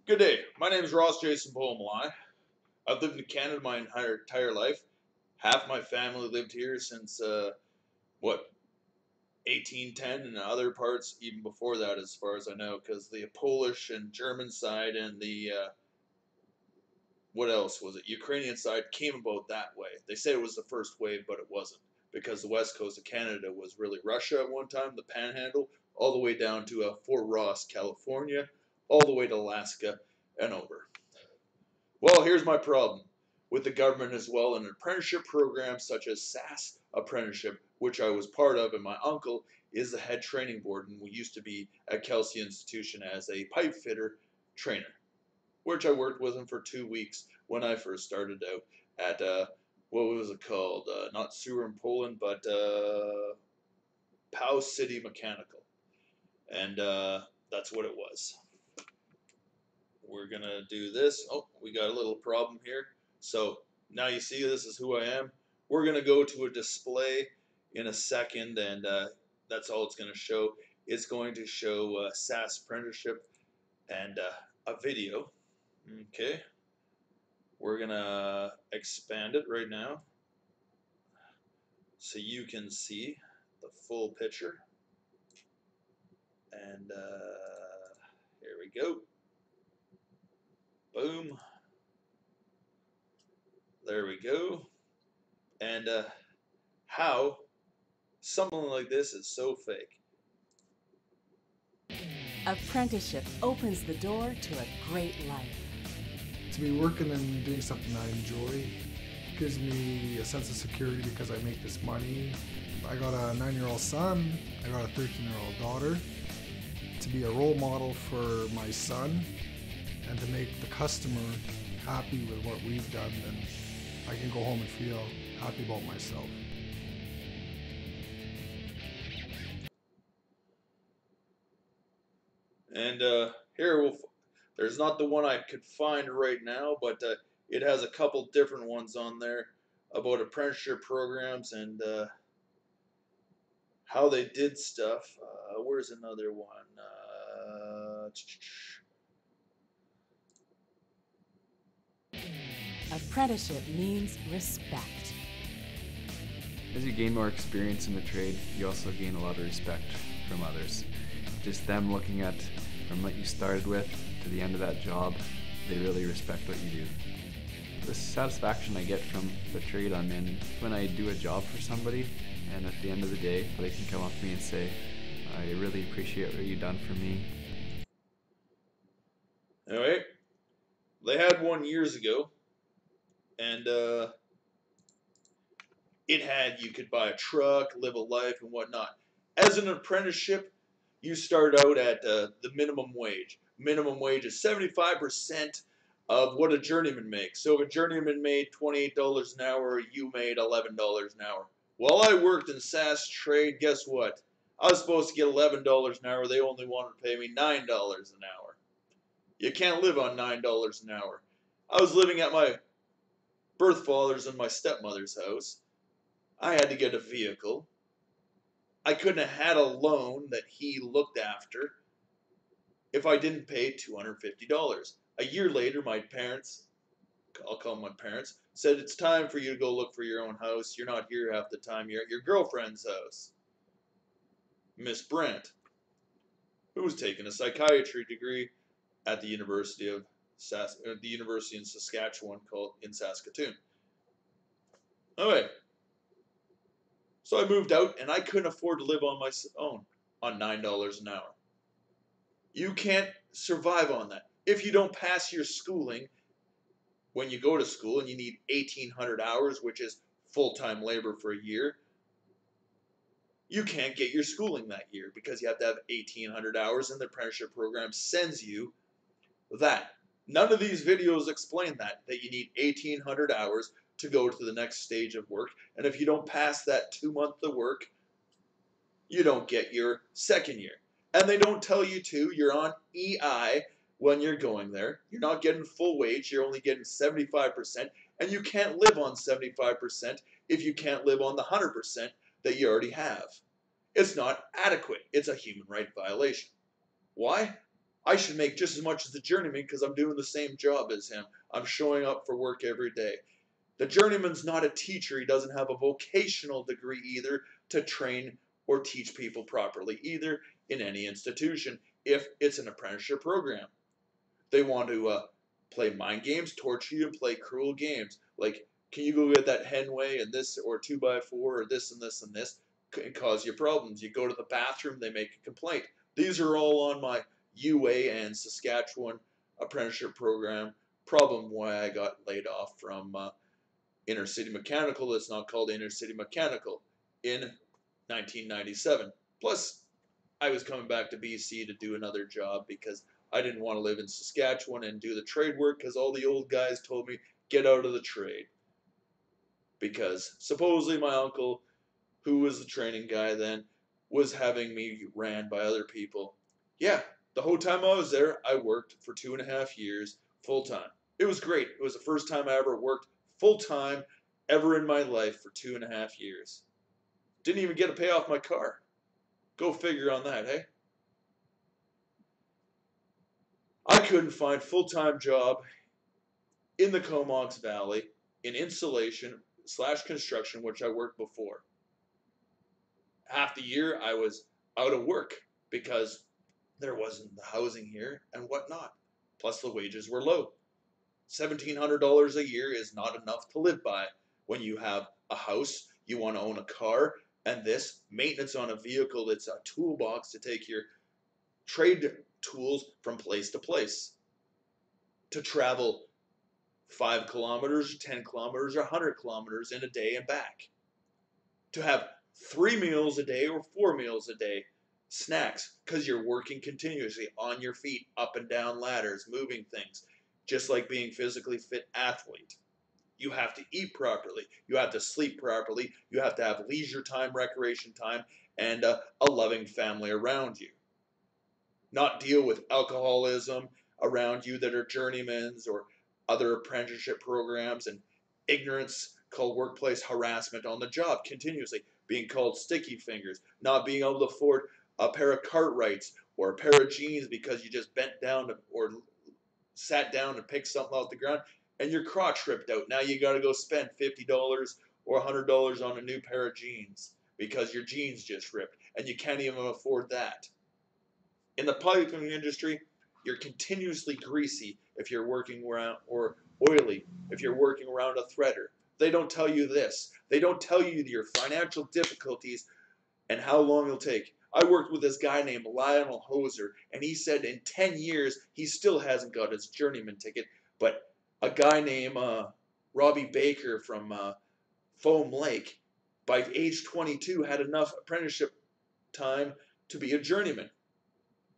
Good day. My name is Ross Jason Pomalai. I've lived in Canada my entire life. Half my family lived here since, 1810, and other parts even before that, as far as I know, because the Polish and German side and the, what else was it? Ukrainian side came about that way. They said it was the first wave, but it wasn't, because the west coast of Canada was really Russia at one time, the Panhandle, all the way down to Fort Ross, California, all the way to Alaska and over. Well, here's my problem with the government as well. An apprenticeship program such as SasK Apprenticeship, which I was part of, and my uncle is the head training board, and we used to be at Kelsey Institution as a pipe fitter trainer, which I worked with him for 2 weeks when I first started out at, what was it called? Not Sewer in Poland, but Pow City Mechanical. And that's what it was. We're gonna do this. Oh, we got a little problem here. So now you see this is who I am. We're gonna go to a display in a second, and that's all it's gonna show. It's going to show SasK Apprenticeship and a video. Okay, we're gonna expand it right now so you can see the full picture. And here we go. Boom. There we go. And how something like this is so fake. Apprenticeship opens the door to a great life. To be working and doing something I enjoy gives me a sense of security because I make this money. I got a 9-year-old son, I got a 13-year-old daughter. To be a role model for my son and to make the customer happy with what we've done, then I can go home and feel happy about myself. And here, there's not the one I could find right now, but it has a couple different ones on there about apprenticeship programs and how they did stuff. Where's another one? Apprenticeship means respect. As you gain more experience in the trade, you also gain a lot of respect from others. Just them looking at from what you started with to the end of that job, they really respect what you do. The satisfaction I get from the trade I'm in when I do a job for somebody, and at the end of the day, they can come up to me and say, I really appreciate what you've done for me. Alright, they had one years ago, and it had, you could buy a truck, live a life, and whatnot. As an apprenticeship, you start out at the minimum wage. Minimum wage is 75% of what a journeyman makes. So if a journeyman made $28 an hour, you made $11 an hour. While I worked in SasK trade, guess what? I was supposed to get $11 an hour. They only wanted to pay me $9 an hour. You can't live on $9 an hour. I was living at my birth father's and my stepmother's house. I had to get a vehicle. I couldn't have had a loan that he looked after if I didn't pay $250. A year later, my parents, I'll call them my parents, said it's time for you to go look for your own house. You're not here half the time. You're at your girlfriend's house. Miss Brent, who was taking a psychiatry degree at the University of the University in Saskatchewan, called in Saskatoon. All right. So I moved out, and I couldn't afford to live on my own on $9 an hour. You can't survive on that. If you don't pass your schooling when you go to school, and you need 1,800 hours, which is full-time labor for a year, you can't get your schooling that year because you have to have 1,800 hours, and the apprenticeship program sends you that. None of these videos explain that you need 1,800 hours to go to the next stage of work, and if you don't pass that 2 months of work, you don't get your second year. And they don't tell you you're on EI when you're going there. You're not getting full wage, you're only getting 75%, and you can't live on 75% if you can't live on the 100% that you already have. It's not adequate. It's a human right violation. Why? I should make just as much as the journeyman because I'm doing the same job as him. I'm showing up for work every day. The journeyman's not a teacher. He doesn't have a vocational degree either to train or teach people properly either in any institution if it's an apprenticeship program. They want to play mind games, torture you, and play cruel games. Like, can you go get that Henway and this, or 2x4, or this and this and this, and cause you problems. You go to the bathroom, they make a complaint. These are all on my UA and Saskatchewan apprenticeship program. Problem why I got laid off from Inner City Mechanical. It's not called Inner City Mechanical in 1997. Plus, I was coming back to BC to do another job because I didn't want to live in Saskatchewan and do the trade work because all the old guys told me, get out of the trade. Because supposedly my uncle, who was the training guy then, was having me ran by other people. Yeah, the whole time I was there, I worked for 2.5 years full time. It was great. It was the first time I ever worked full time ever in my life for 2.5 years. Didn't even get to pay off my car. Go figure on that, hey? I couldn't find full-time job in the Comox Valley in insulation / construction, which I worked before. Half the year I was out of work because there wasn't the housing here and whatnot. Plus the wages were low. $1,700 a year is not enough to live by when you have a house, you want to own a car, and this maintenance on a vehicle that's a toolbox to take your trade tools from place to place. To travel 5 kilometers, 10 kilometers, or 100 kilometers in a day and back. To have 3 meals a day or 4 meals a day, snacks, because you're working continuously on your feet, up and down ladders, moving things, just like being physically fit athlete. You have to eat properly. You have to sleep properly. You have to have leisure time, recreation time, and a loving family around you. Not deal with alcoholism around you that are journeymans or other apprenticeship programs, and ignorance called workplace harassment on the job continuously, being called sticky fingers, not being able to afford a pair of Cartwrights or a pair of jeans because you just bent down or sat down to pick something off the ground and your crotch ripped out. Now you got to go spend $50 or $100 on a new pair of jeans because your jeans just ripped and you can't even afford that. In the piping industry, you're continuously greasy if you're working around, or oily if you're working around a threader. They don't tell you this. They don't tell you your financial difficulties and how long it'll take. I worked with this guy named Lionel Hoser, and he said in 10 years he still hasn't got his journeyman ticket, but a guy named Robbie Baker from Foam Lake, by age 22, had enough apprenticeship time to be a journeyman.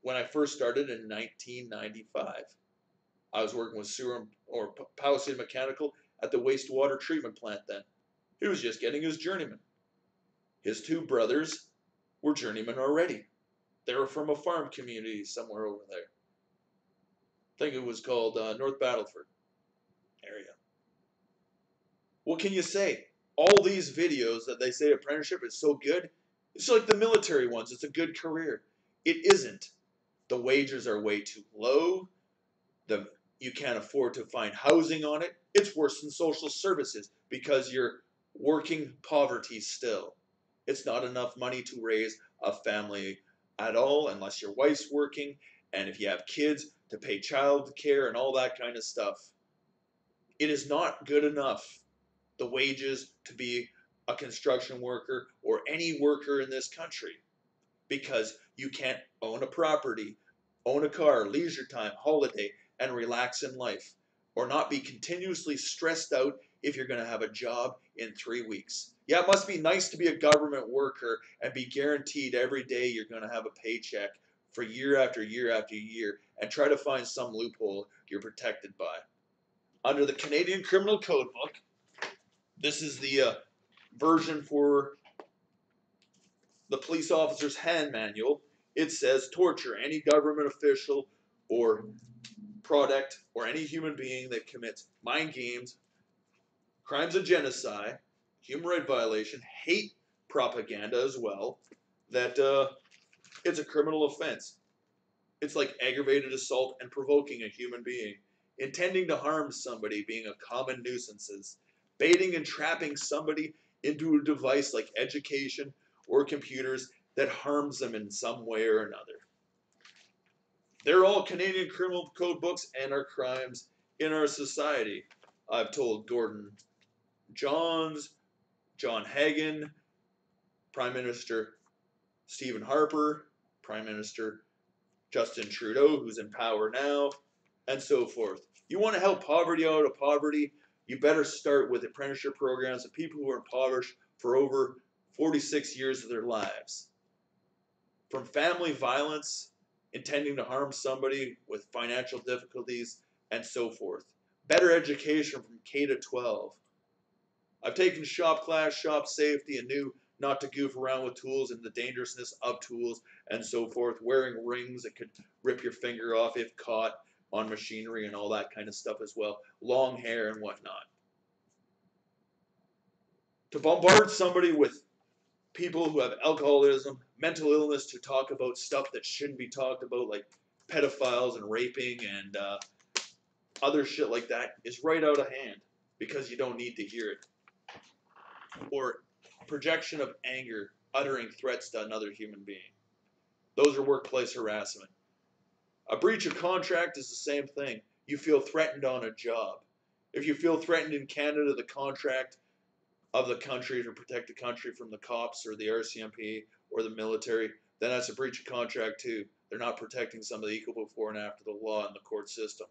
When I first started in 1995, I was working with sewer or Power City Mechanical at the wastewater treatment plant then. He was just getting his journeyman. His 2 brothers were journeymen already. They were from a farm community somewhere over there. I think it was called North Battleford area. What can you say? All these videos that they say apprenticeship is so good, it's like the military ones. It's a good career. It isn't. The wages are way too low. You can't afford to find housing on it. It's worse than social services because you're working poverty still. It's not enough money to raise a family at all unless your wife's working, and if you have kids, to pay child care and all that kind of stuff. It is not good enough, the wages, to be a construction worker or any worker in this country, because you can't own a property, own a car, leisure time, holiday, and relax in life, or not be continuously stressed out if you're going to have a job in 3 weeks. Yeah, it must be nice to be a government worker and be guaranteed every day you're going to have a paycheck for year after year after year, and try to find some loophole you're protected by. Under the Canadian Criminal Code book, this is the version for the police officer's hand manual. It says torture any government official or product or any human being that commits mind games, crimes of genocide, human rights violation, hate propaganda as well, that it's a criminal offense. It's like aggravated assault and provoking a human being, intending to harm somebody being a common nuisances, baiting and trapping somebody into a device like education or computers that harms them in some way or another. They're all Canadian criminal code books and are crimes in our society. I've told Gordon Johns, John Hagan, Prime Minister Stephen Harper, Prime Minister Justin Trudeau, who's in power now, and so forth. You want to help poverty out of poverty, you better start with apprenticeship programs of people who are impoverished for over 46 years of their lives. From family violence, intending to harm somebody with financial difficulties, and so forth. Better education from K to 12. I've taken shop class, shop safety, and knew not to goof around with tools and the dangerousness of tools and so forth. Wearing rings that could rip your finger off if caught on machinery and all that kind of stuff as well. Long hair and whatnot. To bombard somebody with people who have alcoholism, mental illness, to talk about stuff that shouldn't be talked about, like pedophiles and raping and other shit like that, is right out of hand because you don't need to hear it. Or projection of anger, uttering threats to another human being. Those are workplace harassment. A breach of contract is the same thing. You feel threatened on a job. If you feel threatened in Canada, the contract of the country to protect the country from the cops or the RCMP or the military, then that's a breach of contract too. They're not protecting somebody equal before and after the law in the court system.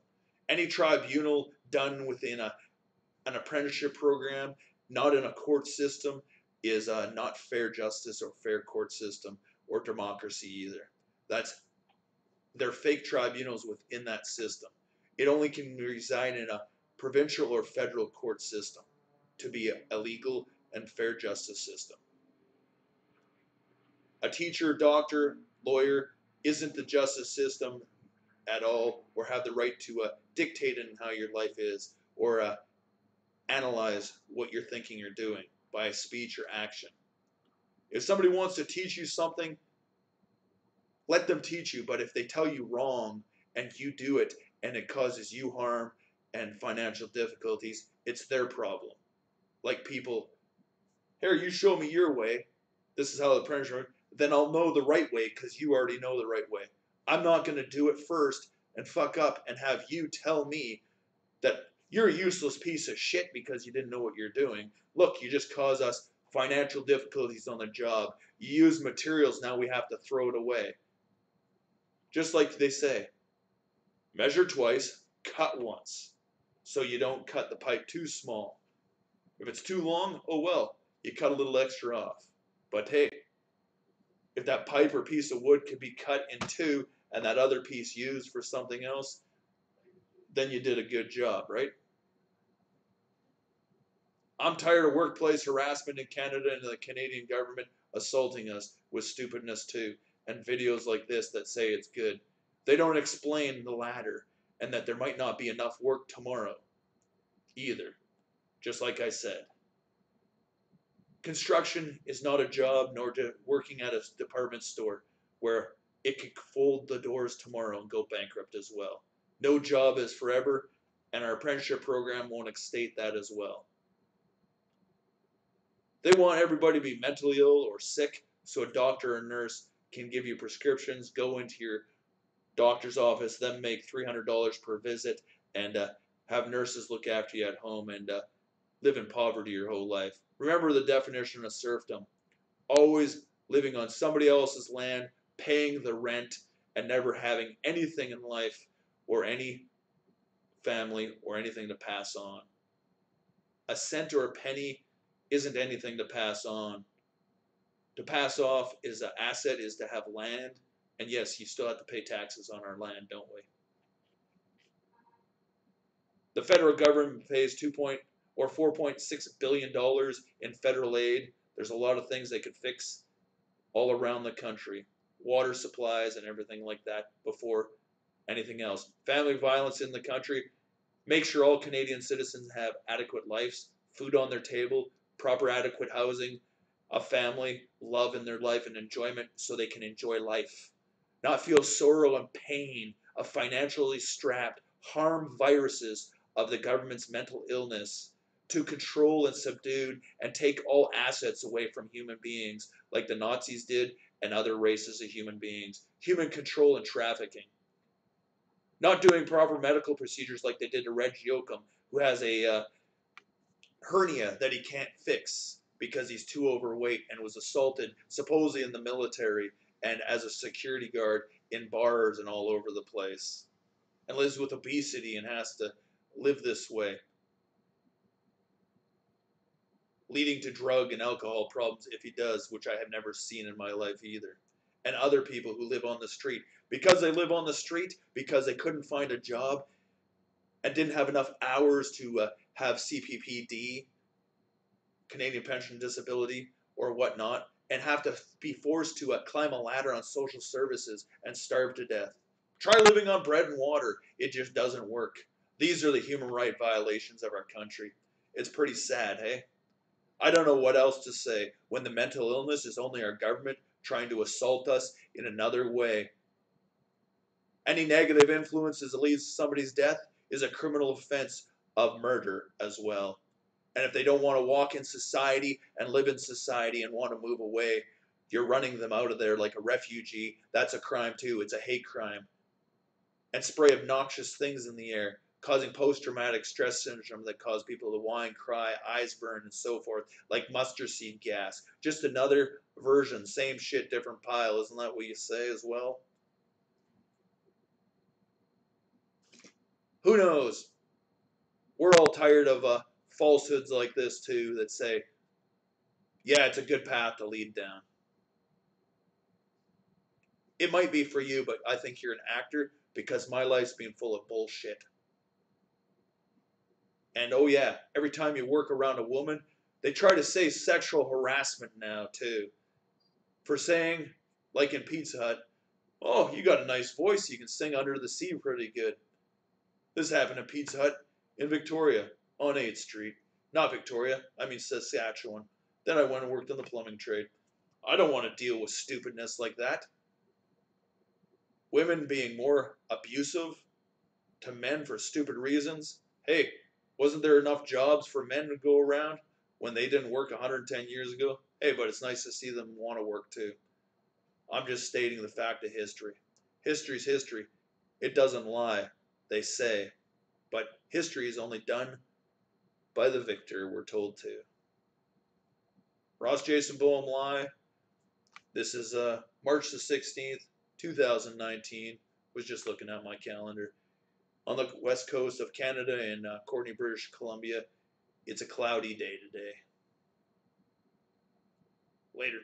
Any tribunal done within an apprenticeship program, not in a court system, is not fair justice or fair court system or democracy either. They're fake tribunals within that system. It only can reside in a provincial or federal court system to be a legal and fair justice system. A teacher, doctor, lawyer isn't the justice system at all, or have the right to dictate in how your life is, or analyze what you're thinking or doing by speech or action. If somebody wants to teach you something, let them teach you, but if they tell you wrong and you do it and it causes you harm and financial difficulties, it's their problem. Like people, here, you show me your way, this is how the apprenticeship works, then I'll know the right way because you already know the right way. I'm not going to do it first and fuck up and have you tell me that you're a useless piece of shit because you didn't know what you're doing. Look, you just cause us financial difficulties on the job. You use materials, now we have to throw it away. Just like they say, measure twice, cut once. So you don't cut the pipe too small. If it's too long, oh well, you cut a little extra off. But hey, if that pipe or piece of wood could be cut in two and that other piece used for something else, then you did a good job, right? I'm tired of workplace harassment in Canada and the Canadian government assaulting us with stupidness too, and videos like this that say it's good. They don't explain the latter, and that there might not be enough work tomorrow either, just like I said. Construction is not a job, nor working at a department store where it could fold the doors tomorrow and go bankrupt as well. No job is forever, and our apprenticeship program won't state that as well. They want everybody to be mentally ill or sick so a doctor or nurse can give you prescriptions, go into your doctor's office, then make $300 per visit, and have nurses look after you at home and live in poverty your whole life. Remember the definition of serfdom. Always living on somebody else's land, paying the rent, and never having anything in life or any family or anything to pass on. A cent or a penny isn't anything to pass on. To pass off is an asset, is to have land. And yes, you still have to pay taxes on our land, don't we? The federal government pays $4.6 billion in federal aid. There's a lot of things they could fix all around the country. Water supplies and everything like that before anything else. Family violence in the country. Make sure all Canadian citizens have adequate lives, food on their table, proper adequate housing, a family, love in their life and enjoyment so they can enjoy life. not feel sorrow and pain of financially strapped, harm viruses of the government's mental illness to control and subdue and take all assets away from human beings like the Nazis did and other races of human beings. Human control and trafficking. Not doing proper medical procedures like they did to Reg Yoakum, who has a hernia that he can't fix because he's too overweight and was assaulted supposedly in the military and as a security guard in bars and all over the place, and lives with obesity and has to live this way, leading to drug and alcohol problems if he does, which I have never seen in my life either. And other people who live on the street because they live on the street because they couldn't find a job and didn't have enough hours to have CPPD, Canadian Pension Disability, or whatnot, and have to be forced to climb a ladder on social services and starve to death. Try living on bread and water. It just doesn't work. These are the human right violations of our country. It's pretty sad, hey? I don't know what else to say when the mental illness is only our government trying to assault us in another way. Any negative influences that leads to somebody's death is a criminal offense of murder as well. And if they don't want to walk in society and live in society and want to move away, you're running them out of there like a refugee. That's a crime too. It's a hate crime. And spray obnoxious things in the air, causing post-traumatic stress syndrome that cause people to whine, cry, eyes burn, and so forth, like mustard seed gas. Just another version, same shit, different pile. Isn't that what you say as well? Who knows? We're all tired of falsehoods like this too that say, yeah, it's a good path to lead down. It might be for you, but I think you're an actor because my life's been full of bullshit. And oh yeah, every time you work around a woman, they try to say sexual harassment now too. For saying, like in Pizza Hut, oh, you got a nice voice, you can sing Under the Sea pretty good. This happened at Pizza Hut in Victoria on 8th Street. Not Victoria, I mean Saskatchewan. Then I went and worked in the plumbing trade. I don't want to deal with stupidness like that. Women being more abusive to men for stupid reasons. Hey, wasn't there enough jobs for men to go around when they didn't work 110 years ago? Hey, but it's nice to see them want to work too. I'm just stating the fact of history. History's history. It doesn't lie, they say. But history is only done by the victor, we're told to. Ross Jason Boehm Lie. This is March the 16th, 2019. Was just looking at my calendar. On the west coast of Canada in Courtenay, British Columbia, it's a cloudy day today. Later.